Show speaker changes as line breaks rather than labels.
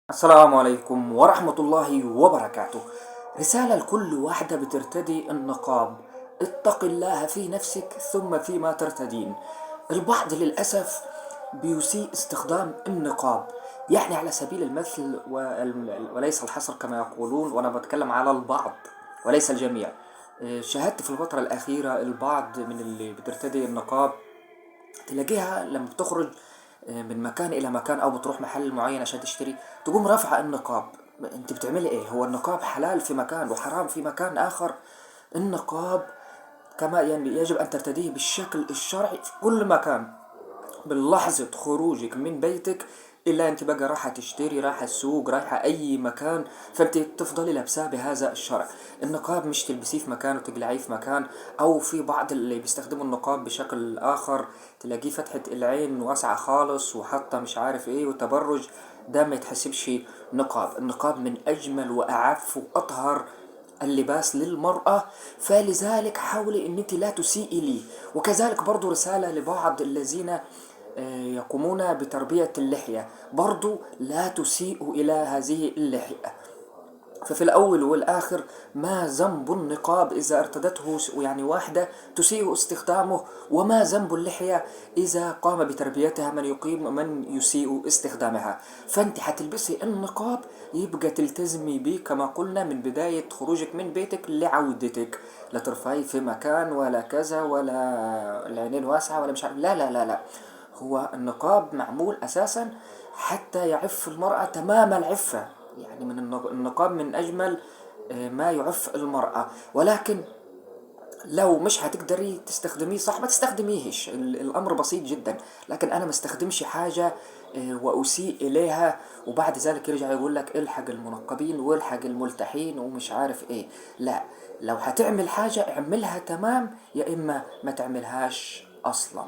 السلام عليكم ورحمة الله وبركاته. رسالة لكل واحدة بترتدي النقاب: اتق الله في نفسك ثم فيما ترتدين. البعض للأسف بيسيء استخدام النقاب، يعني على سبيل المثل وليس الحصر كما يقولون، وأنا بتكلم على البعض وليس الجميع. شاهدت في الفترة الأخيرة البعض من اللي بترتدي النقاب تلاقيها لما بتخرج من مكان الى مكان او بتروح محل معين عشان تشتري، تقوم رافعه النقاب. انت بتعملي ايه؟ هو النقاب حلال في مكان وحرام في مكان اخر. النقاب كما يعني يجب ان ترتديه بالشكل الشرعي في كل مكان. بلحظة خروجك من بيتك، إلا أنت بقى رايحة تشتري، رايحة السوق، رايحة أي مكان، فأنت تفضلي لابساه بهذا الشرع. النقاب مش تلبسيه في مكان وتقلعيه في مكان. أو في بعض اللي بيستخدموا النقاب بشكل آخر، تلاقيه فتحة العين واسعة خالص وحاطة مش عارف إيه وتبرج. ده ما يتحسبش نقاب. النقاب من أجمل وأعف وأطهر اللباس للمرأة، فلذلك حاولي ان انت لا تسيئي لي. وكذلك برضو رسالة لبعض الذين يقومون بتربية اللحية، برضو لا تسيئوا إلى هذه اللحية. ففي الأول والآخر، ما ذنب النقاب إذا ارتدته يعني واحدة تسيء استخدامه، وما ذنب اللحية إذا قام بتربيتها من يسيء استخدامها. فأنت حتلبسي النقاب، يبقى تلتزمي بيه كما قلنا من بداية خروجك من بيتك لعودتك. لا ترفعي في مكان ولا كذا ولا العينين واسعة ولا مش عارف، لا لا لا لا. هو النقاب معمول أساسا حتى يعف المرأة تمام العفة. يعني من النقاب من أجمل ما يعف المرأة. ولكن لو مش هتقدري تستخدميه صح ما تستخدميهش، الأمر بسيط جدا. لكن أنا ما استخدمش حاجة وأسيء إليها وبعد ذلك يرجع يقول لك الحق المنقبين والحق الملتحين ومش عارف إيه. لا، لو هتعمل حاجة اعملها تمام، يا إما ما تعملهاش أصلا.